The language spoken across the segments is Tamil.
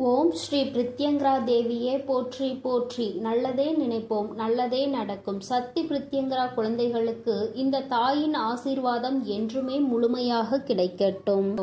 ஓம் ஸ்ரீ பிரித்யங்கரா தேவியே போற்றி போற்றி. நல்லதே நினைப்போம், நல்லதே நடக்கும். சக்தி பிரித்யங்கரா குழந்தைகளுக்கு இந்த தாயின் ஆசீர்வாதம் என்றுமே முழுமையாக கிடைக்கட்டும்.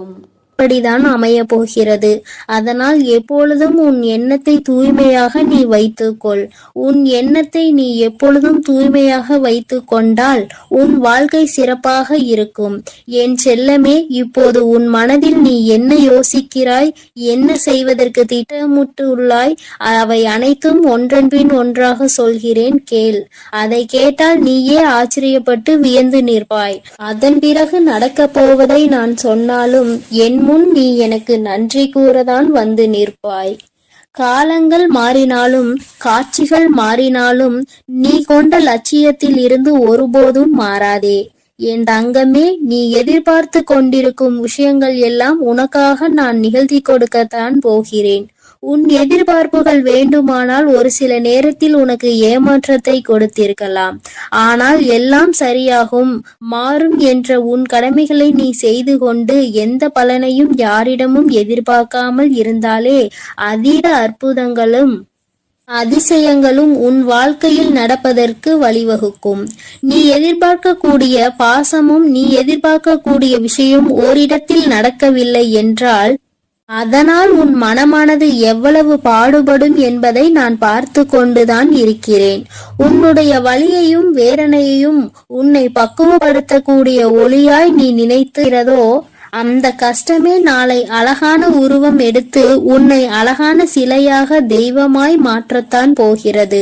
அப்படிதான் அமைய போகிறது. அதனால் எப்பொழுதும் உன் எண்ணத்தை தூய்மையாக நீ வைத்துக்கொள். உன் எண்ணத்தை நீ எப்பொழுதும் தூய்மையாக வைத்து கொண்டால் உன் வாழ்க்கை சிறப்பாக இருக்கும். என் செல்லமே, இப்போது உன் மனதில் நீ என்ன யோசிக்கிறாய், என்ன செய்வதற்கு திட்டமிட்டுள்ளாய், அவை அனைத்தும் ஒன்றன் பின் ஒன்றாக சொல்கிறேன், கேள். அதை கேட்டால் நீயே ஆச்சரியப்பட்டு வியந்து நிற்பாய். அதன் பிறகு நடக்கப் போவதை நான் சொன்னாலும் என் முன் நீ எனக்கு நன்றி கூறதான் வந்து நிற்பாய். காலங்கள் மாறினாலும் காட்சிகள் மாறினாலும் நீ கொண்ட லட்சியத்தில் இருந்து ஒருபோதும் மாறாதே. என் தங்கமே, நீ எதிர்பார்த்து கொண்டிருக்கும் விஷயங்கள் எல்லாம் உனக்காக நான் நிகழ்த்தி கொடுக்கத்தான் போகிறேன். உன் எதிர்பார்ப்புகள் வேண்டுமானால் ஒரு சில நேரத்தில் உனக்கு ஏமாற்றத்தை கொடுத்திருக்கலாம். ஆனால் எல்லாம் சரியாகும், மாறும் என்ற உன் கடமைகளை நீ செய்து கொண்டு எந்த பலனையும் யாரிடமும் எதிர்பார்க்காமல் இருந்தாலே அதீத அற்புதங்களும் அதிசயங்களும் உன் வாழ்க்கையில் நடப்பதற்கு வழிவகுக்கும். நீ எதிர்பார்க்கக்கூடிய பாசமும் நீ எதிர்பார்க்கக்கூடிய விஷயம் ஓரிடத்தில் நடக்கவில்லை என்றால் அதனால் உன் மனமானது எவ்வளவு பாடுபடும் என்பதை நான் பார்த்து கொண்டுதான் இருக்கிறேன். உன்னுடைய வலியையும் வேதனையையும் உன்னை பக்குவப்படுத்தக்கூடிய ஒளியாய் நீ நினைக்கிறதோ அந்த கஷ்டமே நாளை அழகான உருவம் எடுத்து உன்னை அழகான சிலையாக தெய்வமாய் மாற்றத்தான் போகிறது.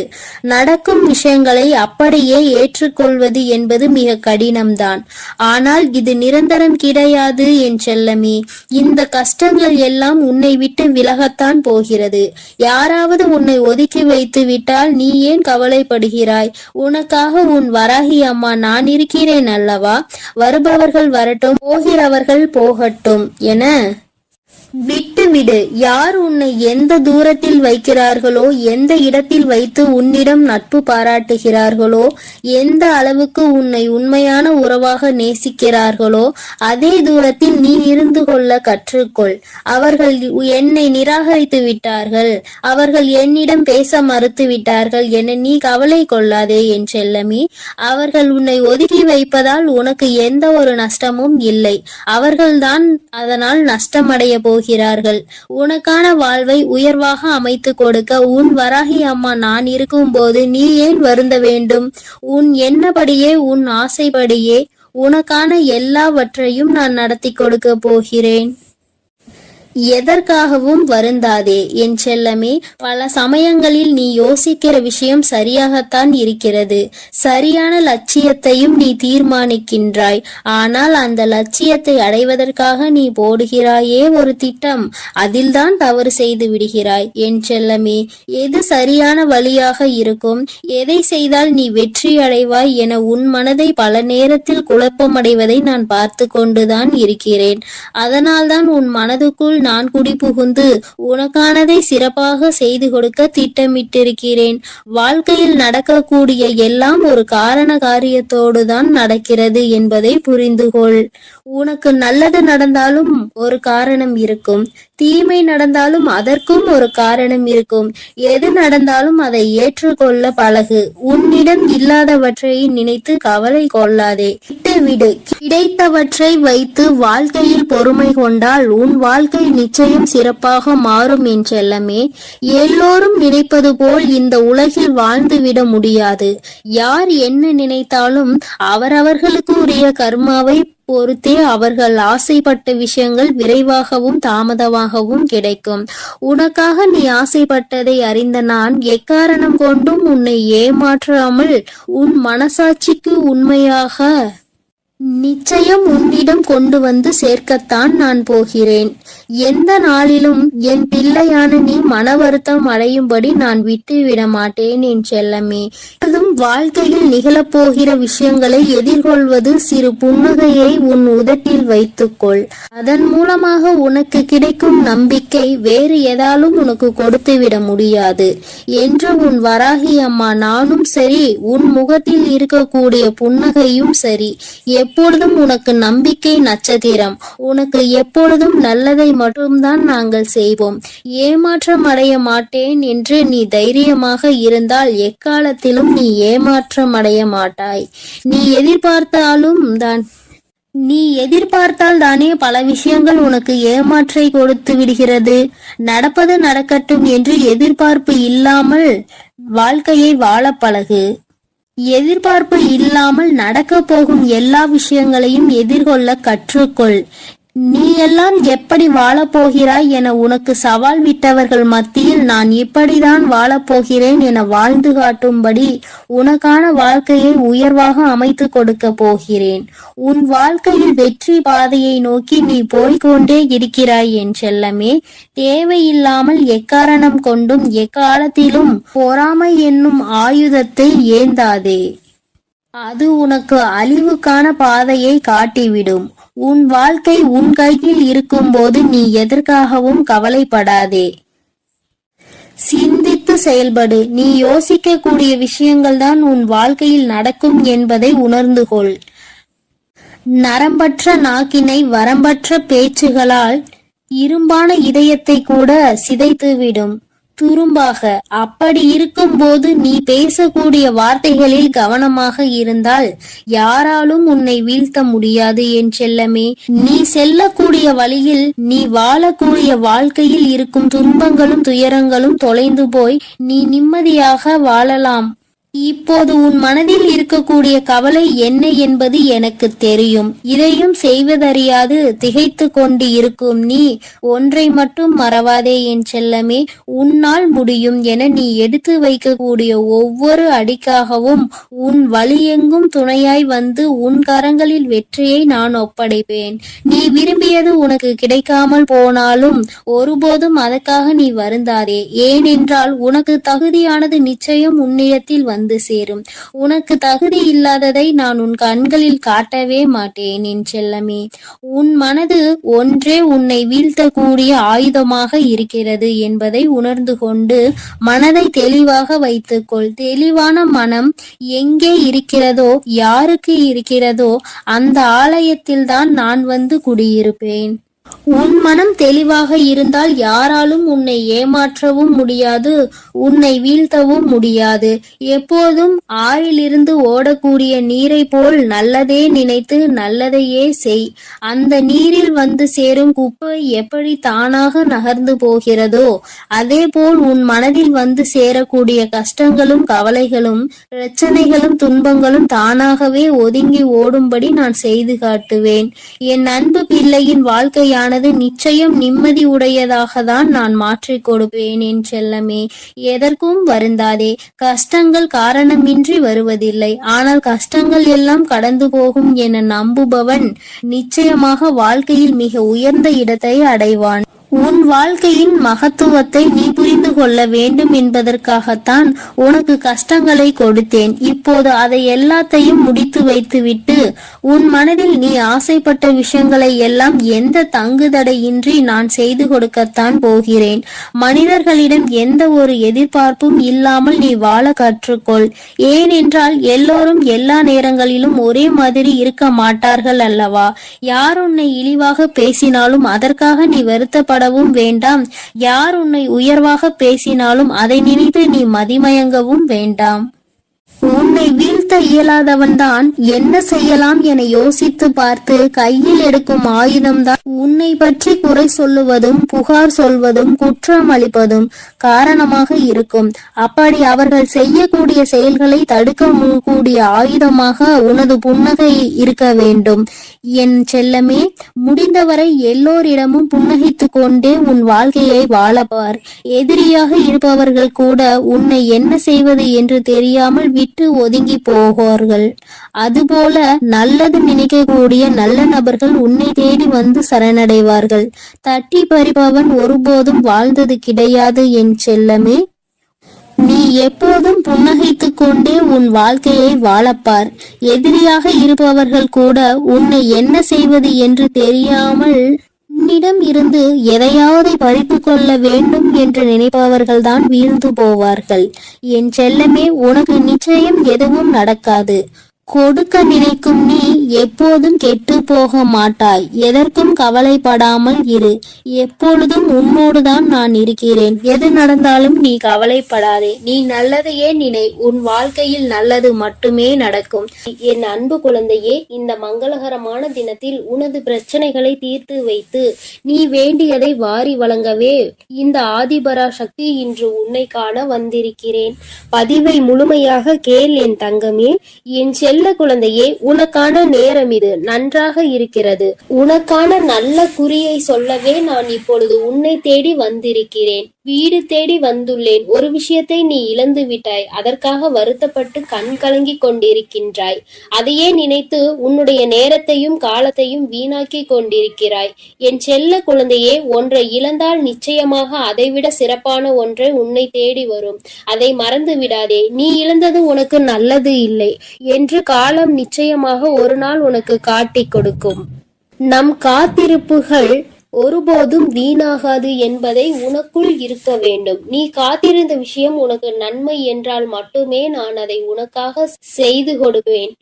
நடக்கும் விஷயங்களை அப்படியே ஏற்றுக்கொள்வது என்பது மிக கடினம்தான். ஆனால் இது நிரந்தரம் கிடையாது என் செல்லமே. இந்த கஷ்டங்கள் எல்லாம் உன்னை விட்டு விலகத்தான் போகிறது. யாராவது உன்னை ஒதுக்கி வைத்து விட்டால் நீ ஏன் கவலைப்படுகிறாய்? உனக்காக உன் வராகி அம்மா நான் இருக்கிறேன் அல்லவா? வருபவர்கள் வரட்டும், போகிறவர்கள் போகட்டும் என விட்டுவிடு. யார் உன்னை எந்த தூரத்தில் வைக்கிறார்களோ, எந்த இடத்தில் வைத்து உன்னிடம் நட்பு பாராட்டுகிறார்களோ, எந்த அளவுக்கு உன்னை உண்மையான உறவாக நேசிக்கிறார்களோ அதே தூரத்தில் நீ இருந்து கொள்ள கற்றுக்கொள். அவர்கள் என்னை நிராகரித்து விட்டார்கள், அவர்கள் என்னிடம் பேச மறுத்து விட்டார்கள் என நீ கவலை கொள்ளாதே என் செல்லமே. அவர்கள் உன்னை ஒதுக்கி வைப்பதால் உனக்கு எந்த ஒரு நஷ்டமும் இல்லை. அவர்கள்தான் அதனால் நஷ்டமடைய போகிறார்கள். உனக்கான வாழ்வை உயர்வாக அமைத்து கொடுக்க உன் வராகி அம்மா நான் இருக்கும் போது நீ ஏன் வருந்த வேண்டும்? உன் எண்ணப்படியே உன் ஆசைப்படியே உனக்கான எல்லாவற்றையும் நான் நடத்தி கொடுக்க போகிறேன். எதற்காகவும் வருந்தாதே என் செல்லமே. பல சமயங்களில் நீ யோசிக்கிற விஷயம் சரியாகத்தான் இருக்கிறது. சரியான லட்சியத்தையும் நீ தீர்மானிக்கின்றாய். ஆனால் அந்த லட்சியத்தை அடைவதற்காக நீ போடுகிறாயே ஒரு திட்டம், அதில்தான் தவறு செய்து விடுகிறாய் என் செல்லமே. எது சரியான வழியாக இருக்கும், எதை செய்தால் நீ வெற்றி அடைவாய் என உன் மனதை பல நேரத்தில் குழப்பமடைவதை நான் பார்த்து கொண்டுதான் இருக்கிறேன். அதனால்தான் உன் மனதுக்குள் நான் குடி புகுந்து உனக்கானதை சிறப்பாக செய்து கொடுக்க திட்டமிட்டிருக்கிறேன். வாழ்க்கையில் நடக்கக்கூடிய எல்லாம் ஒரு காரண காரியத்தோடுதான் நடக்கிறது என்பதை புரிந்து கொள். உனக்கு நல்லது நடந்தாலும் ஒரு காரணம் இருக்கும், தீமை நடந்தாலும் அதற்கும் ஒரு காரணம் இருக்கும். எது நடந்தாலும் அதை ஏற்றுக்கொள்ள பழகு. உன்னிடம் இல்லாதவற்றை நினைத்து கவலை கொள்ளாதே, விட்டுவிடு. கிடைத்தவற்றை வைத்து வாழ்க்கையில் பொறுமை கொண்டால் உன் வாழ்க்கை நிச்சயம் சிறப்பாக மாறும் என் செல்லமே. எல்லோரும் நினைப்பது போல் இந்த உலகில் வாழ்ந்துவிட முடியாது. யார் என்ன நினைத்தாலும் அவரவர்களுக்கு உரிய கர்மாவை பொறுத்தே அவர்கள் ஆசைப்பட்ட விஷயங்கள் விரைவாகவும் தாமதமாகவும் கிடைக்கும். உனக்காக நீ ஆசைப்பட்டதை அறிந்த நான் எக்காரணம் கொண்டும் உன்னை ஏமாற்றாமல் உன் மனசாட்சிக்கு உண்மையாக நிச்சயம் உன்னிடம் கொண்டு வந்து சேர்க்கத்தான் நான் போகிறேன். எந்த நாளிலும் என் பிள்ளையான நீ மன வருத்தம் அடையும்படி நான் விட்டு விட மாட்டேன் என் செல்லமே. வாழ்க்கையில் நிகழப்போகிற விஷயங்களை எதிர்கொள்வது சிறு புன்னகையை உன் உதட்டில் வைத்துக்கொள். அதன் மூலமாக உனக்கு கிடைக்கும் நம்பிக்கை வேறு எதாலும் உனக்கு கொடுத்துவிட முடியாது என்ற உன் வராகி அம்மா நானும் சரி, உன் முகத்தில் இருக்கக்கூடிய புன்னகையும் சரி, எப்பொழுதும் உனக்கு நம்பிக்கை நட்சத்திரம். உனக்கு எப்பொழுதும் நல்லதை மட்டும்தான் நாங்கள் செய்வோம். ஏமாற்றம் அடைய மாட்டேன் என்று நீ தைரியமாக இருந்தால் எக்காலத்திலும் நீ ஏமாற்றம் அடைய மாட்டாய். நீ எதிர்பார்த்தால் தானே பல விஷயங்கள் உனக்கு ஏமாற்றை கொடுத்து விடுகிறது. நடப்பது நடக்கட்டும் என்று எதிர்பார்ப்பு இல்லாமல் வாழ்க்கையை வாழ பழகு. எதிர்பார்ப்பு இல்லாமல் நடக்க போகும் எல்லா விஷயங்களையும் எதிர்கொள்ள கற்றுக்கொள். நீ எல்லாம் எப்படி வாழப்போகிறாய் என உனக்கு சவால் விட்டவர்கள் மத்தியில் நான் இப்படிதான் வாழப்போகிறேன் என வாழ்ந்து காட்டும்படி உனக்கான வாழ்க்கையை உயர்வாக அமைத்து கொடுக்க போகிறேன். உன் வாழ்க்கையில் வெற்றி பாதையை நோக்கி நீ போய்கொண்டே இருக்கிறாய் என் செல்லமே. தேவையில்லாமல் எக்காரணம் கொண்டும் எக்காலத்திலும் பொறாமை என்னும் ஆயுதத்தை ஏந்தாதே. அது உனக்கு அழிவுக்கான பாதையை காட்டிவிடும். உன் வாழ்க்கை உன் கையில் இருக்கும்போது நீ எதற்காகவும் கவலைப்படாதே. சிந்தித்து செயல்படு. நீ யோசிக்கக்கூடிய விஷயங்கள் தான் உன் வாழ்க்கையில் நடக்கும் என்பதை உணர்ந்து கொள். நரம்பற்ற நாக்கினை வரம்பற்ற பேச்சுகளால் இரும்பான இதயத்தை கூட சிதைத்துவிடும் துரும்பாக. அப்படி இருக்கும் போது நீ பேசக்கூடிய வார்த்தைகளில் கவனமாக இருந்தால் யாராலும் உன்னை வீழ்த்த முடியாது என் செல்லமே. நீ செல்லக்கூடிய வழியில், நீ வாழக்கூடிய வாழ்க்கையில் இருக்கும் துன்பங்களும் துயரங்களும் தொலைந்து போய் நீ நிம்மதியாக வாழலாம். இப்போது உன் மனதில் இருக்கக்கூடிய கவலை என்ன என்பது எனக்கு தெரியும். இதையும் செய்வதறியாது திகைத்து கொண்டு இருக்கும் நீ ஒன்றை மட்டும் மறவாதே என் செல்லமே. உன்னால் முடியும் என நீ எடுத்து வைக்கக்கூடிய ஒவ்வொரு அடிக்காகவும் உன் வழியெங்கும் துணையாய் வந்து உன் கரங்களில் வெற்றியை நான் ஒப்படைப்பேன். நீ விரும்பியது உனக்கு கிடைக்காமல் போனாலும் ஒருபோதும் அதற்காக நீ வருந்தாதே. ஏனென்றால் உனக்கு தகுதியானது நிச்சயம் உன்னிடத்தில் வந்து சேரும். உனக்கு தகுதி இல்லாததை நான் உன் கண்களில் காட்டவே மாட்டேன் என் செல்லமே. உன் மனது ஒன்றே உன்னை வீழ்த்தக்கூடிய ஆயுதமாக இருக்கிறது என்பதை உணர்ந்து கொண்டு மனதை தெளிவாக வைத்துக்கொள். தெளிவான மனம் எங்கே இருக்கிறதோ, யாருக்கு இருக்கிறதோ அந்த ஆலயத்தில் தான் நான் வந்து குடியிருப்பேன். உன் மனம் தெளிவாக இருந்தால் யாராலும் உன்னை ஏமாற்றவும் முடியாது, உன்னை வீழ்த்தவும் முடியாது. எப்போதும் ஆறிலிருந்து ஓடக்கூடிய நீரை போல் நல்லதே நினைத்து நல்லதையே செய். அந்த நீரில் வந்து சேரும் குப்பை எப்படி தானாக நகர்ந்து போகிறதோ அதே போல் உன் மனதில் வந்து சேரக்கூடிய கஷ்டங்களும் கவலைகளும் பிரச்சனைகளும் துன்பங்களும் தானாகவே ஒதுங்கி ஓடும்படி நான் செய்து காட்டுவேன். என் அன்பு பிள்ளையின் வாழ்க்கையான நிச்சயம் நிம்மதி உடையதாக தான் நான் மாற்றிக் கொடுப்பேன் என் செல்லமே. எதற்கும் வருந்தாதே. கஷ்டங்கள் காரணமின்றி வருவதில்லை. ஆனால் கஷ்டங்கள் எல்லாம் கடந்து போகும் என நம்புபவன் நிச்சயமாக வாழ்க்கையில் மிக உயர்ந்த இடத்தை அடைவான். உன் வாழ்க்கையின் மகத்துவத்தை நீ புரிந்து கொள்ள வேண்டும் என்பதற்காகத்தான் உனக்கு கஷ்டங்களை கொடுத்தேன். இப்போது அதை எல்லாத்தையும் முடித்து வைத்துவிட்டு உன் மனதில் நீ ஆசைப்பட்ட விஷயங்களை எல்லாம் எந்த தங்குதடையின்றி நான் செய்து கொடுக்கத்தான் போகிறேன். மனிதர்களிடம் எந்த ஒரு எதிர்பார்ப்பும் இல்லாமல் நீ வாழ கற்றுக்கொள். ஏனென்றால் எல்லோரும் எல்லா நேரங்களிலும் ஒரே மாதிரி இருக்க மாட்டார்கள் அல்லவா? யார் உன்னை இழிவாக பேசினாலும் அதற்காக நீ வருத்தப்பட வேண்டாம். யார் உன்னை உயர்வாக பேசினாலும் அதை நினைத்து நீ மதிமயங்கவும் வேண்டாம். உன்னை வீழ்த்த இயலாதவன் தான் என்ன செய்யலாம் என யோசித்து பார்த்து கையில் எடுக்கும் ஆயுதம்தான் உன்னை பற்றி குறை சொல்லுவதும் புகார் சொல்வதும் குற்றம் அளிப்பதும் காரணமாக இருக்கும். அப்படி அவர்கள் செய்யக்கூடிய செயல்களை தடுக்க கூடிய ஆயுதமாக உனது புன்னகை இருக்க வேண்டும் என் செல்லமே. முடிந்தவரை எல்லோரிடமும் புன்னகைத்து கொண்டே உன் வாழ்க்கையை வாழப்பார். எதிரியாக இருப்பவர்கள் கூட உன்னை என்ன செய்வது என்று தெரியாமல் விட்டு ஒதுங்கி போவார்கள். அதுபோல நல்லது நினைக்கக்கூடிய நல்ல நபர்கள் உன்னை தேடி வந்து சரணடைவார்கள். தட்டி பறிப்பவன் ஒருபோதும் வாழ்ந்தது கிடையாது என் செல்லமே. நீ எப்போதும் புன்னகைத்துக் கொண்டே உன் வாழ்க்கையை வாழப்பார். எதிரியாக இருப்பவர்கள் கூட உன்னை என்ன செய்வது என்று தெரியாமல் உன்னிடம் இருந்து எதையாவது பறித்து கொள்ள வேண்டும் என்று நினைப்பவர்கள்தான் வீழ்ந்து போவார்கள். என் செல்லமே, உனக்கு நிச்சயம் எதுவும் நடக்காது. கொடுக்க நினைக்கும் நீ எப்போதும் கெட்டு போக மாட்டாய். எதற்கும் கவலைப்படாமல் இரு. எப்பொழுதும் உன்னோடுதான் நான் இருக்கிறேன். எது நடந்தாலும் நீ கவலைப்படாதே. நீ நல்லதையே நினை. உன் வாழ்க்கையில் நல்லது மட்டுமே நடக்கும். என் அன்பு குழந்தையே, இந்த மங்களகரமான தினத்தில் உனது பிரச்சனைகளை தீர்த்து வைத்து நீ வேண்டியதை வாரி வழங்கவே இந்த ஆதிபராசக்தி இன்று உன்னை காண வந்திருக்கிறேன். பதிவை முழுமையாக கேள் என் தங்கமே. என் செல்ல குழந்தையே, உனக்கான நேரம் இது நன்றாக இருக்கிறது. உனக்கான நல்ல குறியை சொல்லவே நான் இப்பொழுது உன்னை தேடி வந்திருக்கிறேன். வீடு தேடி வந்துள்ளேன். ஒரு விஷயத்தை நீ இழந்து விட்டாய். அதற்காக வருத்தப்பட்டு கண் கலங்கி கொண்டிருக்கின்றாய். அதையே நினைத்து உன்னுடைய நேரத்தையும் காலத்தையும் வீணாக்கி கொண்டிருக்கிறாய். என் செல்ல குழந்தையே, ஒன்றை இழந்தால் நிச்சயமாக அதைவிட சிறப்பான ஒன்றை உன்னை தேடி வரும். அதை மறந்து விடாதே. நீ இழந்தது உனக்கு நல்லது இல்லை என்று காலம் நிச்சயமாக ஒரு நாள் உனக்கு காட்டிக் கொடுக்கும். நம் காத்திருப்புகள் ஒருபோதும் வீணாகாது என்பதை உனக்குள் இருக்க வேண்டும். நீ காத்திருந்த விஷயம் உனக்கு நன்மை என்றால் மட்டுமே நான் அதை உனக்காக செய்து கொடுப்பேன்.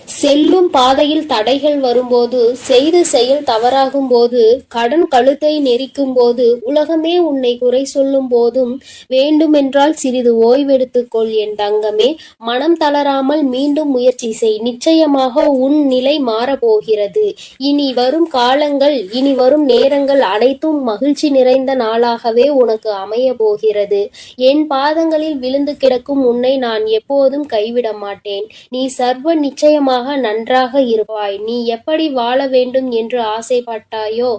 செல்லும் பாதையில் தடைகள் வரும்போது, செய்த செயல் தவறாகும் போது, கடன் கழுத்தை நெரிக்கும் போது, உலகமே உன்னை குறை சொல்லும் போதும் வேண்டுமென்றால் சிறிது ஓய்வெடுத்துக்கொள் என் தங்கமே. மனம் தளராமல் மீண்டும் முயற்சி செய். நிச்சயமாக உன் நிலை மாறப்போகிறது. இனி வரும் காலங்கள், இனி வரும் நேரங்கள் அனைத்தும் மகிழ்ச்சி நிறைந்த நாளாகவே உனக்கு அமைய போகிறது. என் பாதங்களில் விழுந்து கிடக்கும் உன்னை நான் எப்போதும் கைவிட மாட்டேன். நீ சர்வ நிச்சயமாக நன்றாக இருப்பாய். நீ எப்படி வாழ வேண்டும் என்று ஆசைப்பட்டாயோ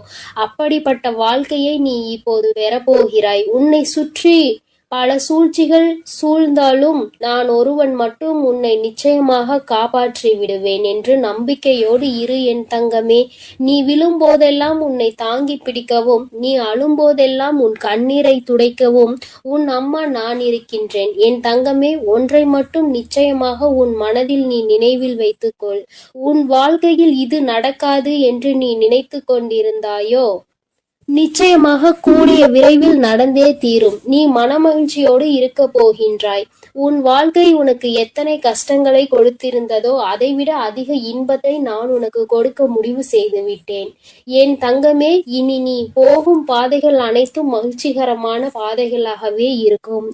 அப்படிப்பட்ட வாழ்க்கையை நீ இப்போது பெறப்போகிறாய். உன்னை சுற்றி பல சூழ்ச்சிகள் சூழ்ந்தாலும் நான் ஒருவன் மட்டும் உன்னை நிச்சயமாக காப்பாற்றி விடுவேன் என்று நம்பிக்கையோடு இரு என் தங்கமே. நீ விழும்போதெல்லாம் உன்னை தாங்கி பிடிக்கவும், நீ அழும்போதெல்லாம் உன் கண்ணீரை துடைக்கவும் உன் அம்மா நான் இருக்கின்றேன். என் தங்கமே, ஒன்றை மட்டும் நிச்சயமாக உன் மனதில் நீ நினைவில் வைத்துக்கொள். உன் வாழ்க்கையில் இது நடக்காது என்று நீ நினைத்து கொண்டிருந்தாயோ நிச்சயமாக கூடிய விரைவில் நடந்தே தீரும். நீ மனமகிழ்ச்சியோடு இருக்க போகின்றாய். உன் வாழ்க்கை உனக்கு எத்தனை கஷ்டங்களை கொடுத்திருந்ததோ அதைவிட அதிக இன்பத்தை நான் உனக்கு கொடுக்க முடிவு செய்து விட்டேன். என் தங்கமே, இனி நீ போகும் பாதைகள் அனைத்தும் மகிழ்ச்சிகரமான பாதைகளாகவே இருக்கும்.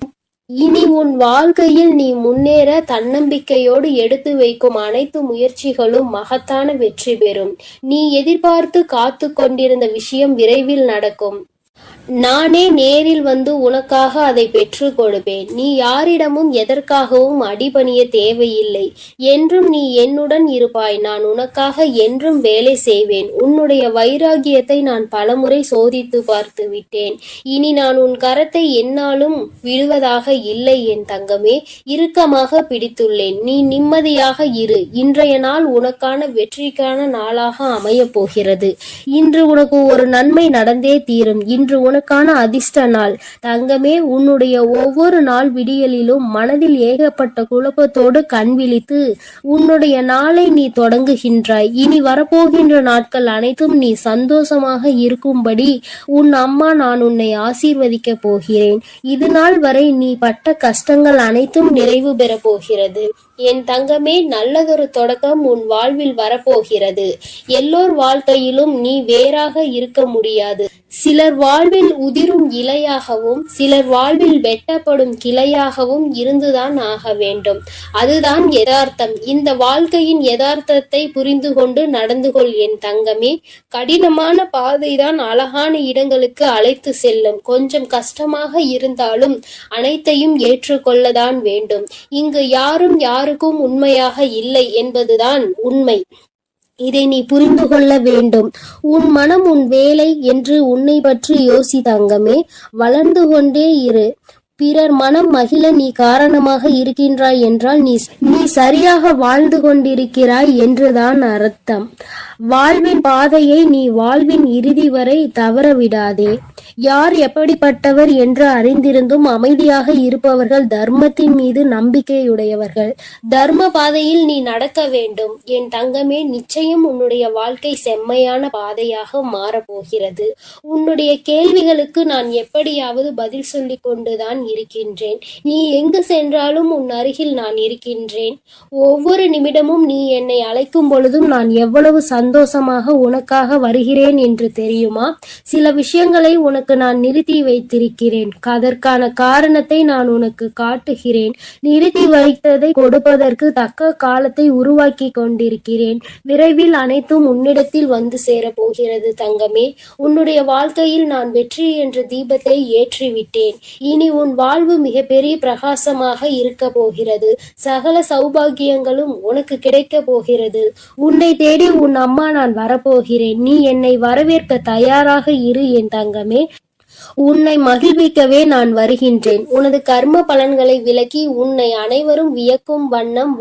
இனி உன் வாழ்க்கையில் நீ முன்னேற தன்னம்பிக்கையோடு எடுத்து வைக்கும் அனைத்து முயற்சிகளும் மகத்தான வெற்றி பெறும். நீ எதிர்பார்த்து காத்து கொண்டிருந்த விஷயம் விரைவில் நடக்கும். நானே நேரில் வந்து உனக்காக அதை பெற்று கொடுப்பேன். நீ யாரிடமும் எதற்காகவும் அடிபணிய தேவையில்லை. என்றும் நீ என்னுடன் இருப்பாய். நான் உனக்காக என்றும் வேலை செய்வேன். உன்னுடைய வைராகியத்தை நான் பலமுறை சோதித்து பார்த்து விட்டேன். இனி நான் உன் கரத்தை என்னாலும் விடுவதாக இல்லை என் தங்கமே. இறுக்கமாக பிடித்துள்ளேன். நீ நிம்மதியாக இரு. இன்றைய நாள் உனக்கான வெற்றிக்கான நாளாக அமைய போகிறது. இன்று உனக்கு ஒரு நன்மை நடந்தே தீரும். இன்று உனக்கான அதிர்ஷ்ட நாள் தங்கமே. உன்னுடைய ஒவ்வொரு நாள் விடியலிலும் மனதில் ஏகப்பட்ட குழப்பத்தோடு கண் விழித்து உன்னுடைய நாளை நீ தொடங்குகின்றாய். இனி வரப்போகின்ற நாட்கள் அனைத்தும் நீ சந்தோஷமாக இருக்கும்படி உன் அம்மா நான் உன்னை ஆசீர்வதிக்க போகிறேன். இது நாள் வரை நீ பட்ட கஷ்டங்கள் அனைத்தும் நிறைவு பெற போகிறது. என் தங்கமே, நல்லதொரு தொடக்கம் உன் வாழ்வில் வரப்போகிறது. எல்லோர் வாழ்க்கையிலும் நீ வேறாக இருக்க முடியாது. சிலர் வாழ்வில் உதிரும் இலையாகவும் சிலர் வாழ்வில் வெட்டப்படும் கிளையாகவும் இருந்துதான் ஆக வேண்டும். அதுதான் யதார்த்தம். இந்த வாழ்க்கையின் யதார்த்தத்தை புரிந்து கொண்டு நடந்து கொள் என் தங்கமே. கடினமான பாதைதான் அழகான இடங்களுக்கு அழைத்து செல்லும். கொஞ்சம் கஷ்டமாக இருந்தாலும் அனைத்தையும் ஏற்றுக்கொள்ளதான் வேண்டும். இங்கு யாரும் யாருக்கும் உண்மையாக இல்லை என்பதுதான் உண்மை. இதை நீ புரிந்து கொள்ள வேண்டும். உன் மனம் உன் வேலை என்று உன்னை பற்றி யோசி தங்கமே. வளர்ந்து கொண்டே இரு. பிறர் மனம் மகிழ நீ காரணமாக இருக்கின்றாய் என்றால் நீ சரியாக வாழ்ந்து கொண்டிருக்கிறாய் என்றுதான் அர்த்தம். வாழ்வின் பாதையை நீ வாழ்வின் இறுதி வரை தவறவிடாதே. யார் எப்படிப்பட்டவர் என்று அறிந்திருந்தும் அமைதியாக இருப்பவர்கள் தர்மத்தின் மீது நம்பிக்கையுடையவர்கள். தர்ம பாதையில் நீ நடக்க வேண்டும் என் தங்கமே. நிச்சயம் உன்னுடைய வாழ்க்கை செம்மையான பாதையாக மாறப்போகிறது. உன்னுடைய கேள்விகளுக்கு நான் எப்படியாவது பதில் சொல்லிக் கொண்டுதான் இருக்கின்றேன். நீ எங்கு சென்றாலும் உன் அருகில் நான் இருக்கின்றேன். ஒவ்வொரு நிமிடமும் நீ என்னை அழைக்கும் பொழுதும் நான் எவ்வளவு சந்தோஷமாக உனக்காக வருகிறேன் என்று தெரியுமா? சில விஷயங்களை உனக்கு நான் நிறுத்தி வைத்திருக்கிறேன். அதற்கான காரணத்தை நான் உனக்கு காட்டுகிறேன். நிறுத்தி வைத்ததை கொடுப்பதற்கு தக்க காலத்தை உருவாக்கி கொண்டிருக்கிறேன். விரைவில் அனைத்தும் உன்னிடத்தில் வந்து சேரப்போகிறது தங்கமே. உன்னுடைய வாழ்க்கையில் நான் வெற்றி என்ற தீபத்தை ஏற்றிவிட்டேன். இனி உன் வாழ்வு மிகப்பெரிய பிரகாசமாக இருக்க போகிறது. சகல சௌபாகியங்களும் உனக்கு கிடைக்க போகிறது. உன்னை தேடி உன் அம்மா நான் வரப்போகிறேன். நீ என்னை வரவேற்க தயாராக இரு என் தங்கமே. உன்னை மகிழ்விக்கவே நான் வருகின்றேன். உனது கர்ம பலன்களை விலக்கி உன்னை அனைவரும் வியக்கும் வண்ணம்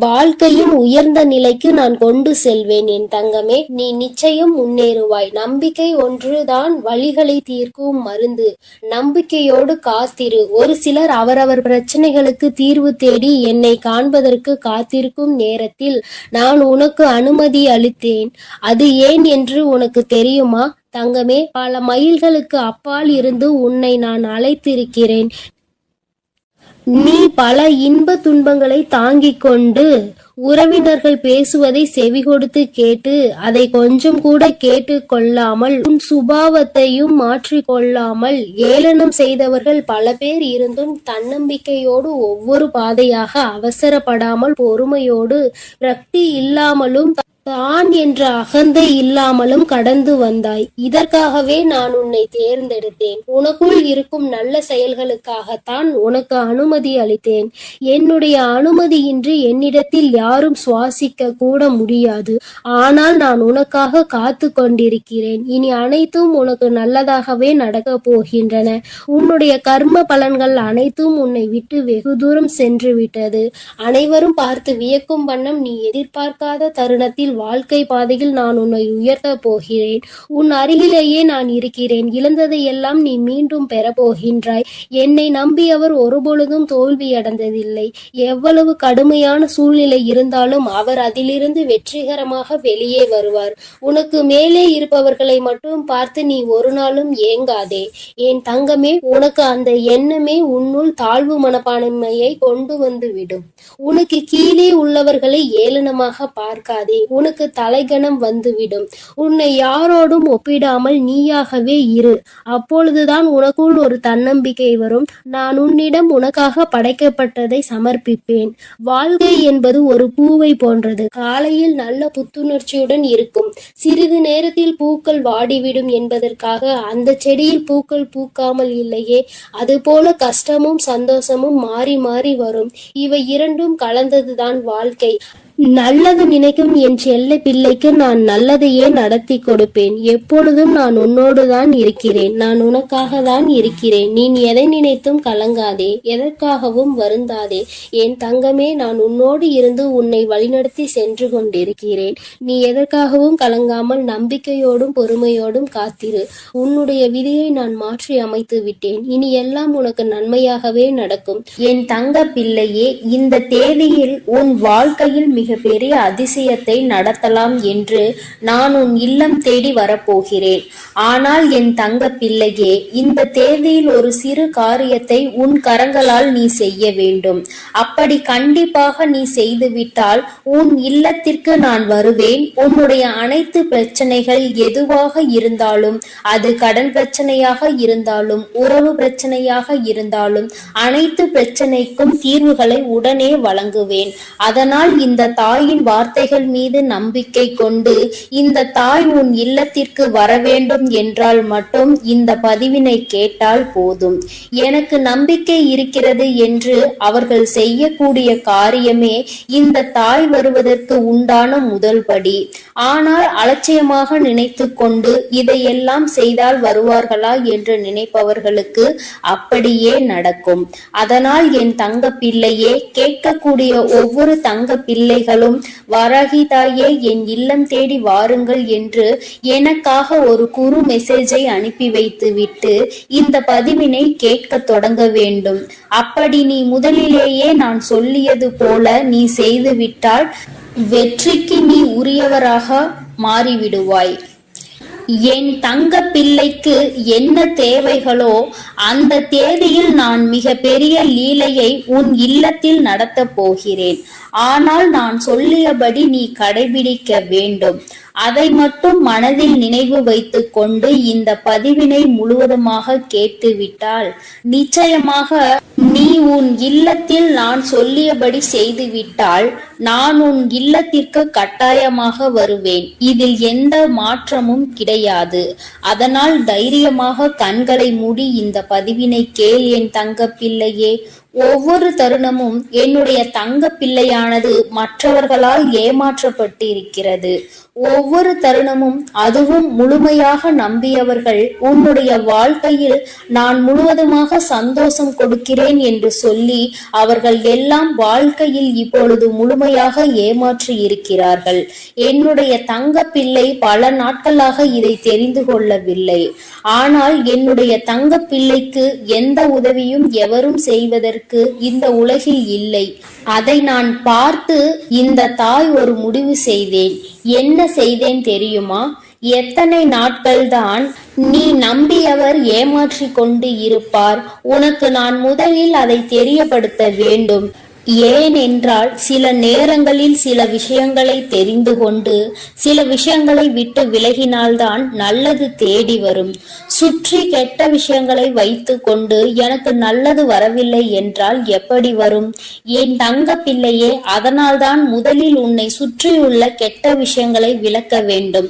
வாழ்க்கையின் உயர்ந்த நிலைக்கு நான் கொண்டு செல்வேன் என் தங்கமே. நீ நிச்சயம் முன்னேறுவாய். நம்பிக்கை ஒன்றுதான் வழிகளை தீர்க்கும் மருந்து. நம்பிக்கையோடு காத்திரு. ஒரு சிலர் அவரவர் பிரச்சனைகளுக்கு தீர்வு தேடி என்னை காண்பதற்கு காத்திருக்கும் நேரத்தில் நான் உனக்கு அனுமதி அளித்தேன். அது ஏன் என்று உனக்கு தெரியுமா தங்கமே? பல மைல்களுக்கு அப்பால் இருந்து உன்னை நான் அழைத்திருக்கிறேன். நீ பல இன்ப துன்பங்களை தாங்கிக் கொண்டு உறவினர்கள் பேசுவதை செவி கொடுத்து கேட்டு அதை கொஞ்சம் கூட கேட்டு கொள்ளாமல் உன் சுபாவத்தையும் மாற்றிக்கொள்ளாமல் ஏளனம் செய்தவர்கள் பல பேர் இருந்தும் தன்னம்பிக்கையோடு ஒவ்வொரு பாதையாக அவசரப்படாமல் பொறுமையோடு விரக்தி இல்லாமலும் தான் என்ற அகந்தை இல்லாமலும் கடந்து வந்தாய். இதற்காகவே நான் உன்னை தேர்ந்தெடுத்தேன். உனக்குள் இருக்கும் நல்ல செயல்களுக்காகத்தான் உனக்கு அனுமதி அளித்தேன். என்னுடைய அனுமதியின்றி என்னிடத்தில் யாரும் சுவாசிக்க கூட முடியாது. ஆனால் நான் உனக்காக காத்து கொண்டிருக்கிறேன். இனி அனைத்தும் உனக்கு நல்லதாகவே நடக்க போகின்றன. உன்னுடைய கர்ம பலன்கள் அனைத்தும் உன்னை விட்டு வெகு தூரம் சென்று விட்டது. அனைவரும் பார்த்து வியக்கும் வண்ணம் நீ எதிர்பார்க்காத தருணத்தில் வாழ்க்கை பாதையில் நான் உன்னை உயர்த்த போகிறேன். உன் அருகிலேயே நான் இருக்கிறேன். இழந்ததை எல்லாம் நீ மீண்டும் பெற போகின்றாய். என்னை நம்பியவர் ஒருபொழுதும் தோல்வியடைந்ததில்லை. எவ்வளவு கடுமையான சூழ்நிலை இருந்தாலும் அவர் அதிலிருந்து வெற்றிகரமாக வெளியே வருவார். உனக்கு மேலே இருப்பவர்களை மட்டும் பார்த்து நீ ஒரு நாளும் ஏங்காதே என் தங்கமே. உனக்கு அந்த எண்ணமே உன்னுள் தாழ்வு மனப்பான்மையை கொண்டு வந்து விடும். உனக்கு கீழே உள்ளவர்களை ஏளனமாக பார்க்காதே. உனக்கு தலைகணம் வந்துவிடும். உன்னை யாரோடும் ஒப்பிடாமல் நீயாகவே இரு. அப்பொழுதுதான் உனக்குள் ஒரு தன்னம்பிக்கை வரும். நான் உன்னிடம் உனக்காக படைக்கப்பட்டதை சமர்ப்பிப்பேன். வாழ்க்கை என்பது ஒரு பூவை போன்றது. காலையில் நல்ல புத்துணர்ச்சியுடன் இருக்கும். சிறிது நேரத்தில் பூக்கள் வாடிவிடும் என்பதற்காக அந்த செடியில் பூக்கள் பூக்காமல் இல்லையே. அதுபோல கஷ்டமும் சந்தோஷமும் மாறி மாறி வரும். இவை இரண்டும் கலந்ததுதான் வாழ்க்கை. நல்லது நினைக்கும் என் செல்ல பிள்ளைக்கு நான் நல்லதையே நடத்தி கொடுப்பேன். எப்பொழுதும் நான் உன்னோடு தான் இருக்கிறேன். நான் உனக்காக தான் இருக்கிறேன். நீ எதை நினைத்தும் கலங்காதே. எதற்காகவும் வருந்தாதே என் தங்கமே. நான் உன்னோடு இருந்து உன்னை வழிநடத்தி சென்று கொண்டிருக்கிறேன். நீ எதற்காகவும் கலங்காமல் நம்பிக்கையோடும் பொறுமையோடும் காத்திரு. உன்னுடைய விதியை நான் மாற்றி அமைத்து விட்டேன். இனி எல்லாம் உனக்கு நன்மையாகவே நடக்கும் என் தங்க பிள்ளையே. இந்த தேதியில் உன் வாழ்க்கையில் மிக பெரிய அதிசயத்தை நடத்தலாம் என்று நான் உன் இல்லம் தேடி வரப்போகிறேன். ஆனால் என் தங்க பிள்ளையே, இந்த தேதியில் ஒரு சிறு காரியத்தை உன் கரங்களால் நீ செய்ய வேண்டும். அப்படி கண்டிப்பாக நீ செய்துவிட்டால் உன் இல்லத்திற்கு நான் வருவேன். உன்னுடைய அனைத்து பிரச்சனைகள் எதுவாக இருந்தாலும், அது கடன் பிரச்சனையாக இருந்தாலும், உறவு பிரச்சனையாக இருந்தாலும், அனைத்து பிரச்சனைக்கும் தீர்வுகளை உடனே வழங்குவேன். அதனால் இந்த தாயின் வார்த்தைகள் மீது நம்பிக்கை கொண்டு இந்த தாய் உன் இல்லத்திற்கு வர வேண்டும் என்றால் மட்டும் இந்த பதிவினை கேட்டால் போதும். எனக்கு நம்பிக்கை இருக்கிறது என்று அவர்கள் செய்யக்கூடிய காரியமே இந்த தாய் வருவதற்கு உண்டான முதல் படி. ஆனால் அலட்சியமாக நினைத்து கொண்டு இதையெல்லாம் செய்தால் வருவார்களா என்று நினைப்பவர்களுக்கு அப்படியே நடக்கும். அதனால் என் தங்க பிள்ளையே, கேட்கக்கூடிய ஒவ்வொரு தங்க பிள்ளை பிள்ளைகளும் வராகி தாயே என் இல்லம் தேடி வாருங்கள் என்று எனக்காக ஒரு குறு மெசேஜை அனுப்பி வைத்துவிட்டு இந்த பதிவினை கேட்க தொடங்க வேண்டும். அப்படி நீ முதலிலேயே நான் சொல்லியது போல நீ செய்துவிட்டால் வெற்றிக்கு நீ உரியவராக மாறிவிடுவாய். என் தங்க பிள்ளைக்கு என்ன தேவைகளோ அந்த தேதியில் நான் மிக பெரிய லீலையை உன் இல்லத்தில் நடத்தப் போகிறேன். ஆனால் நான் சொல்லியபடி நீ கடைபிடிக்க வேண்டும். அதை மட்டும் மனதில் நினைவு வைத்துக் கொண்டு இந்த பதிவினை முழுவதுமாக கேட்டுவிட்டால் நிச்சயமாக நீ உன் இல்லத்தில் நான் சொல்லியபடி செய்துவிட்டால் நான் உன் இல்லத்திற்கு கட்டாயமாக வருவேன். இதில் எந்த மாற்றமும் கிடையாது. அதனால் தைரியமாக கண்களை மூடி இந்த பதிவினை கேள் என் தங்க பிள்ளையே. ஒவ்வொரு தருணமும் என்னுடைய தங்க பிள்ளையானது மற்றவர்களால் ஏமாற்றப்பட்டு இருக்கிறது. ஒவ்வொரு தருணமும் அதுவும் முழுமையாக நம்பியவர்கள் உன்னுடைய வாழ்க்கையில் நான் முழுவதுமாக சந்தோஷம் கொடுக்கிறேன் என்று சொல்லி அவர்கள் எல்லாம் வாழ்க்கையில் இப்பொழுது முழுமையாக ஏமாற்றி இருக்கிறார்கள். என்னுடைய தங்க பிள்ளை பல நாட்களாக இதை தெரிந்து கொள்ளவில்லை. ஆனால் என்னுடைய தங்க பிள்ளைக்கு எந்த உதவியும் எவரும் செய்வதற்கு இந்த உலகில் இல்லை. அதை நான் பார்த்து இந்த தாய் ஒரு முடிவு செய்தேன். என்ன செய்தேன் தெரியுமா? எத்தனை நாட்கள்தான் நீ நம்பியவர் ஏமாற்றி கொண்டு இருப்பார்? உனக்கு நான் முதலில் அதை தெரியப்படுத்த வேண்டும். ஏனென்றால் சில நேரங்களில் சில விஷயங்களை தெரிந்து கொண்டு சில விஷயங்களை விட்டு விலகினால்தான் நல்லது தேடி வரும். சுற்றி கெட்ட விஷயங்களை வைத்து கொண்டு எனக்கு நல்லது வரவில்லை என்றால் எப்படி வரும்? என் தங்க பிள்ளையே, அதனால்தான் முதலில் உன்னை சுற்றியுள்ள கெட்ட விஷயங்களை விலக்க வேண்டும்.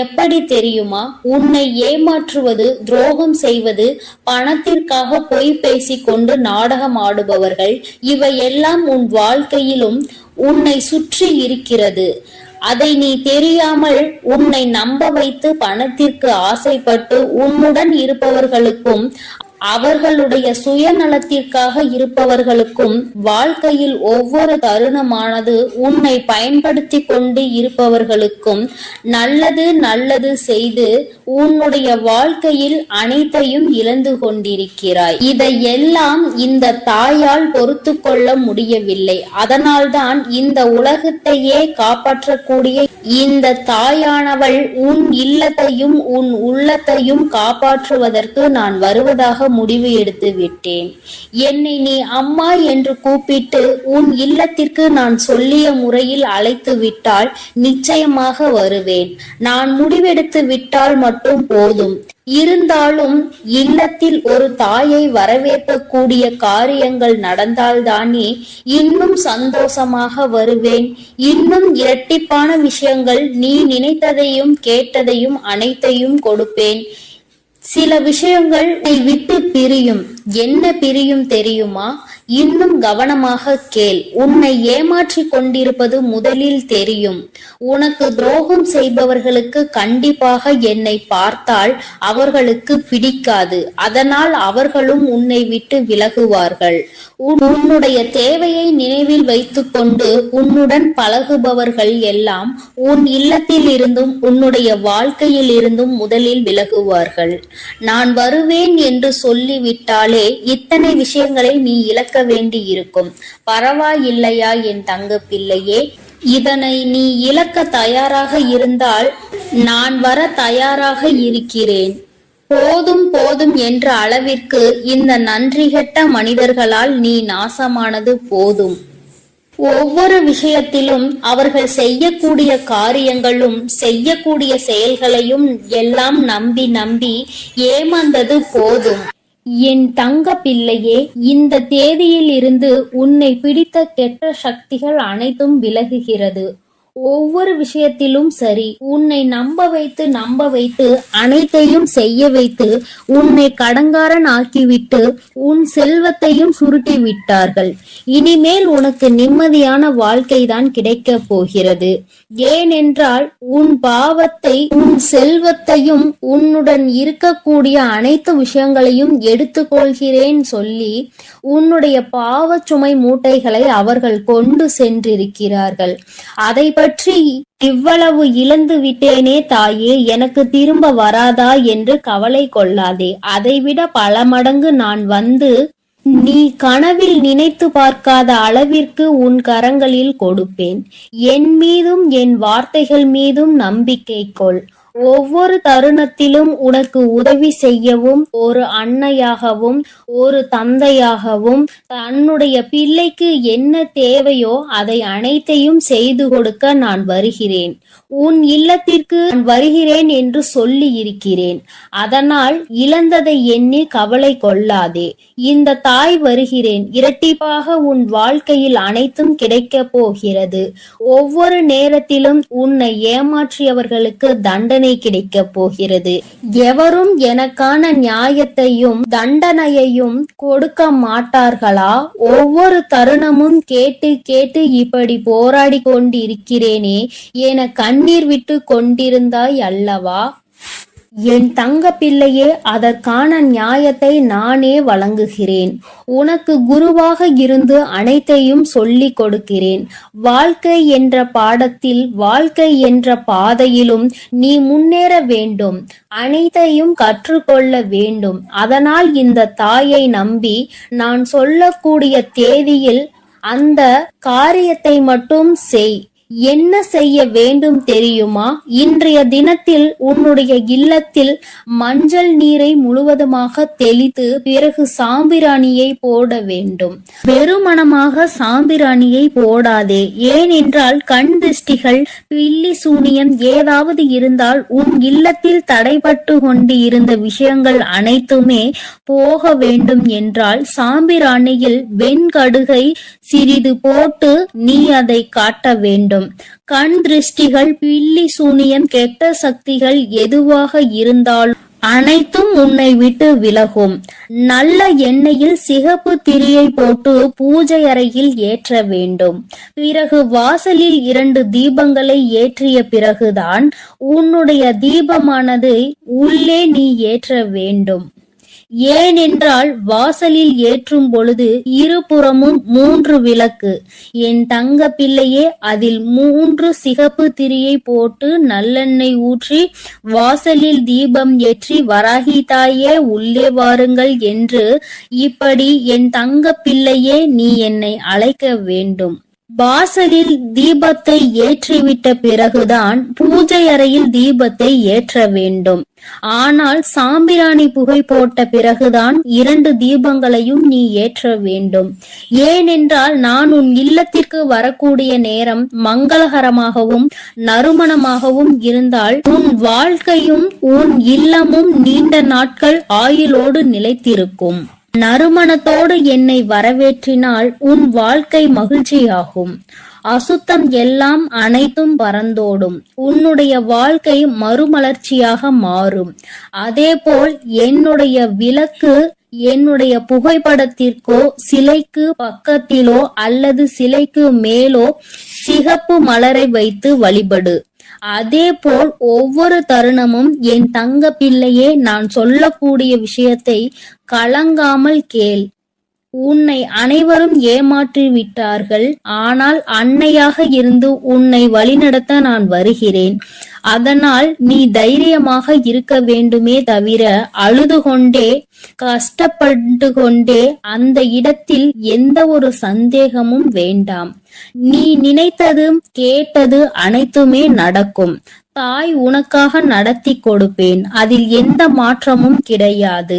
எப்படி தெரியுமா? உன்னை ஏமாற்றுவது, துரோகம் செய்வது, பணத்திற்காக பொய் பேசிக்கொண்டு நாடகம் ஆடுபவர்கள் இவையெல்லாம் உன் வாழ்க்கையிலும் உன்னை சுற்றி இருக்கிறது. அதை நீ தெரியாமல் உன்னை நம்ப வைத்து பணத்திற்கு ஆசைப்பட்டு உன்னுடன் இருப்பவர்களுக்கும் அவர்களுடைய சுயநலத்திற்காக இருப்பவர்களுக்கும் வாழ்க்கையில் ஒவ்வொரு தருணமானது உன்னை பயன்படுத்தி கொண்டு இருப்பவர்களுக்கும் நல்லது நல்லது செய்து உன்னுடைய வாழ்க்கையில் அனைத்தையும் இழந்து கொண்டிருக்கிறாய். இதையெல்லாம் இந்த தாயால் பொறுத்து கொள்ள முடியவில்லை. அதனால்தான் இந்த உலகத்தையே காப்பாற்றக்கூடிய இந்த தாயானவள் உன் இல்லத்தையும் உன் உள்ளத்தையும் காப்பாற்றுவதற்கு நான் வருவதாக முடிவு எடுத்து விட்டேன். என்னை நீ அம்மா என்று கூப்பிட்டு உன் இல்லத்திற்கு நான் சொல்லிய முறையில் அழைத்து விட்டால் நிச்சயமாக வருவேன். நான் முடிவெடுத்து விட்டால் மட்டும் போதும். இருந்தாலும் இல்லத்தில் ஒரு தாயை வரவேற்கக்கூடிய காரியங்கள் நடந்தால்தானே இன்னும் சந்தோஷமாக வருவேன். இன்னும் இரட்டிப்பான விஷயங்கள் நீ நினைத்ததையும் கேட்டதையும் அனைத்தையும் கொடுப்பேன். சில விஷயங்கள் விட்டு பிரியும். என்ன பிரியும் தெரியுமா? இன்னும் கவனமாக கேள். உன்னை ஏமாற்றி கொண்டிருப்பது முதலில் தெரியும். உனக்கு துரோகம் செய்பவர்களுக்கு கண்டிப்பாக என்னை பார்த்தால் அவர்களுக்கு பிடிக்காது. அதனால் அவர்களும் உன்னை விட்டு விலகுவார்கள். உன்னுடைய தேவையை நினைவில் வைத்துக்கொண்டு உன்னுடன் பழகுபவர்கள் எல்லாம் உன் இல்லத்தில் இருந்தும் உன்னுடைய வாழ்க்கையில் இருந்தும் முதலில் விலகுவார்கள். நான் வருவேன் என்று சொல்லிவிட்டாலே இத்தனை விஷயங்களை நீ இழக்க வேண்டி இருக்கும். பரவாயில்லையா என் தங்க பிள்ளையே? இதனை நீ இழக்க தயாராக இருந்தால் நான் வர தயாராக இருக்கிறேன். போதும் போதும் என்ற அளவிற்கு இந்த நன்றிகெட்ட மனிதர்களால் நீ நாசமானது போதும். ஒவ்வொரு விஷயத்திலும் அவர்கள் செய்யக்கூடிய காரியங்களும் செய்யக்கூடிய செயல்களையும் எல்லாம் நம்பி நம்பி ஏமாந்தது போதும். என் தங்க பிள்ளையே, இந்த தேதியில் இருந்து உன்னை பிடித்த கெட்ட சக்திகள் அனைத்தும் விலகுகிறது. ஒவ்வொரு விஷயத்திலும் சரி, உன்னை நம்ப வைத்து அனைத்தையும் செய்ய வைத்து உன்னை கடங்காரன் ஆக்கிவிட்டு உன் செல்வத்தையும் சுருட்டி விட்டார்கள். இனிமேல் உனக்கு நிம்மதியான வாழ்க்கைதான் கிடைக்கப் போகிறது. ஏனென்றால் உன் பாவத்தை, உன் செல்வத்தையும், உன்னுடன் இருக்கக்கூடிய அனைத்து விஷயங்களையும் எடுத்துக்கொள்கிறேன் சொல்லி உன்னுடைய பாவச் சுமை மூட்டைகளை அவர்கள் கொண்டு சென்றிருக்கிறார்கள். அதை பற்றி இவ்வளவு இழந்து விட்டேனே தாயே, எனக்கு திரும்ப வராதா என்று கவலை கொள்ளாதே. அதைவிட பல மடங்கு நான் வந்து நீ கனவில் நினைத்து பார்க்காத அளவிற்கு உன் கரங்களில் கொடுப்பேன். என் மீதும் என் வார்த்தைகள் மீதும் நம்பிக்கை கொள். ஒவ்வொரு தருணத்திலும் உனக்கு உதவி செய்யவும், ஒரு அன்னையாகவும் ஒரு தந்தையாகவும் தன்னுடைய பிள்ளைக்கு என்ன தேவையோ அதை அனைத்தையும் செய்து கொடுக்க நான் வருகிறேன். உன் இல்லத்திற்கு நான் வருகிறேன் என்று சொல்லி இருக்கிறேன். அதனால் இழந்ததை எண்ணி கவலை கொள்ளாதே. இந்த தாய் வருகிறேன். இரட்டிப்பாக உன் வாழ்க்கையில் அனைத்தும் கிடைக்கப் போகிறது. ஒவ்வொரு நேரத்திலும் உன்னை ஏமாற்றியவர்களுக்கு தண்டனை கிடைக்கப் போகிறது. எவரும் எனக்கான நியாயத்தையும் தண்டனையையும் கொடுக்க மாட்டார்களா? ஒவ்வொரு தருணமும் கேட்டு கேட்டு இப்படி போராடி கொண்டிருக்கிறேனே என கண்ணீர் விட்டு கொண்டிருந்தாய் அல்லவா? என் தங்க பிள்ளையே, அதற்கான நியாயத்தை நானே வழங்குகிறேன். உனக்கு குருவாக இருந்து அனைத்தையும் சொல்லிக் கொடுக்கிறேன். வாழ்க்கை என்ற பாடத்தில், வாழ்க்கை என்ற பாதையிலும் நீ முன்னேற வேண்டும். அனைத்தையும் கற்றுக்கொள்ள வேண்டும். அதனால் இந்த தாயை நம்பி நான் சொல்லக்கூடிய தேதியில் அந்த காரியத்தை மட்டும் செய். என்ன செய்ய வேண்டும் தெரியுமா? இன்றைய தினத்தில் உன்னுடைய இல்லத்தில் மஞ்சள் நீரை முழுவதுமாக தெளித்து பிறகு சாம்பிராணியை போட வேண்டும். வெறுமனமாக சாம்பிராணியை போடாதே. ஏனென்றால் கண் திருஷ்டிகள், பில்லி சூனியம் ஏதாவது இருந்தால் உன் இல்லத்தில் தடைபட்டு கொண்டு இருந்த விஷயங்கள் அனைத்துமே போக வேண்டும் என்றால் சாம்பிராணியில் வெண்கடுகை சிறிது போட்டு நீ அதை காட்ட வேண்டும். கண் திருஷ்டிகள், பில்லி சூனியம், கெட்ட சக்திகள் எதுவாக இருந்தாலும் அனைத்தும் உன்னை விட்டு விலகும். நல்ல எண்ணெயில் சிகப்பு திரியை போட்டு பூஜை அறையில் ஏற்ற வேண்டும். பிறகு வாசலில் 2 தீபங்களை ஏற்றிய பிறகுதான் உன்னுடைய தீபமானது உள்ளே நீ ஏற்ற வேண்டும். ஏனென்றால் வாசலில் ஏற்றும் பொழுது இருபுறமும் 3 விளக்கு. என் தங்க பிள்ளையே, அதில் 3 சிகப்பு திரியை போட்டு நல்லெண்ணெய் ஊற்றி வாசலில் தீபம் ஏற்றி வராகி தாயே உள்ளே வாருங்கள் என்று இப்படி என் தங்க பிள்ளையே நீ என்னை அழைக்க வேண்டும். வாசலில் தீபத்தை ஏற்றிவிட்ட பிறகுதான் பூஜை அறையில் தீபத்தை ஏற்ற வேண்டும். ஆனால் சாம்பிராணி புகை போட்ட பிறகுதான் 2 தீபங்களையும் நீ ஏற்ற வேண்டும். ஏனென்றால் நான் உன் இல்லத்திற்கு வரக்கூடிய நேரம் மங்களகரமாகவும் நறுமணமாகவும் இருந்தால் உன் வாழ்க்கையும் உன் இல்லமும் நீண்ட நாட்கள் ஆயுளோடு நிலைத்திருக்கும். நறுமணத்தோடு என்னை வரவேற்றினால் உன் வாழ்க்கை மகிழ்ச்சியாகும். அசுத்தம் எல்லாம் அனைத்தும் பறந்தோடும். உன்னுடைய வாழ்க்கை மறுமலர்ச்சியாக மாறும். அதேபோல் என்னுடைய விளக்கு, என்னுடைய புகைப்படத்திற்கோ சிலைக்கு பக்கத்திலோ அல்லது சிலைக்கு மேலோ சிகப்பு மலரை வைத்து வழிபடு. அதேபோல் ஒவ்வொரு தருணமும் என் தங்க பிள்ளையே, நான் சொல்லக்கூடிய விஷயத்தை கலங்காமல் கேள். உன்னை அனைவரும் ஏமாற்றி விட்டார்கள். ஆனால் அன்னையாக இருந்து உன்னை வழிநடத்த நான் வருகிறேன். அதனால் நீ தைரியமாக இருக்க வேண்டுமே தவிர அழுது கொண்டே கஷ்டப்பட்டு கொண்டே அந்த இடத்தில் எந்த ஒரு சந்தேகமும் வேண்டாம். நீ நினைத்தது கேட்டது அனைத்துமே நடக்கும். தாய் உனக்காக நடத்தி கொடுப்பேன். அதில் எந்த மாற்றமும் கிடையாது.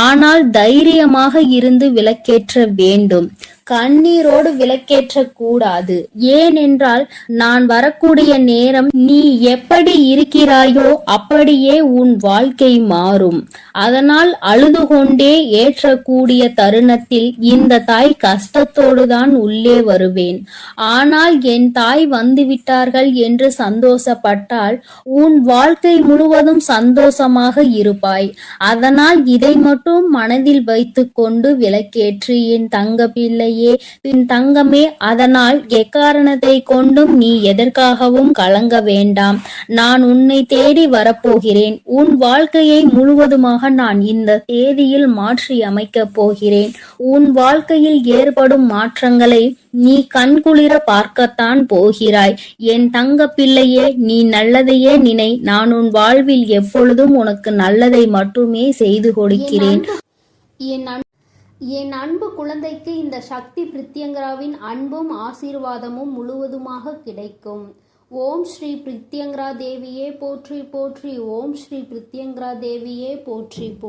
ஆனால் தைரியமாக இருந்து விளக்கேற்ற வேண்டும். கண்ணீரோடு விளக்கேற்றக் கூடாது. ஏனென்றால் நான் வரக்கூடிய நேரம் நீ எப்படி இருக்கிறாயோ அப்படியே உன் வாழ்க்கை மாறும். அதனால் அழுது கொண்டே ஏற்றக்கூடிய தருணத்தில் இந்த தாய் கஷ்டத்தோடுதான் உள்ளே வருவேன். ஆனால் என் தாய் வந்துவிட்டார்கள் என்று சந்தோஷப்பட்டால் உன் வாழ்க்கை முழுவதும் சந்தோஷமாக இருப்பாய். அதனால் இதை மட்டும் மனதில் வைத்துக் கொண்டு விளக்கேற்று என் தங்க பிள்ளையே, பின் தங்கமே. அதனால் எக்காரணத்தை கொண்டும் நீ எதற்காகவும் கலங்க வேண்டாம். நான் உன்னை தேடி வரப்போகிறேன். உன் வாழ்க்கையை முழுவதுமாக நான் இந்த தேதியில் மாற்றி அமைக்கப் போகிறேன். உன் வாழ்க்கையில் ஏற்படும் மாற்றங்களை நீ கண்குளிர பார்க்கத்தான் போகிறாய். என் தங்க பிள்ளையே, நீ நல்லதையே நினை. நான் உன் வாழ்வில் எப்பொழுதும் உனக்கு நல்லதை மட்டுமே செய்து கொடுக்கிறேன். என் அன்பு குழந்தைக்கு இந்த சக்தி பிரித்யங்கராவின் அன்பும் ஆசீர்வாதமும் முழுவதுமாக கிடைக்கும். ஓம் ஸ்ரீ பிரித்யங்கரா தேவியே போற்றி போற்றி. ஓம் ஸ்ரீ பிரித்யங்கரா தேவியே போற்றி போற்றி.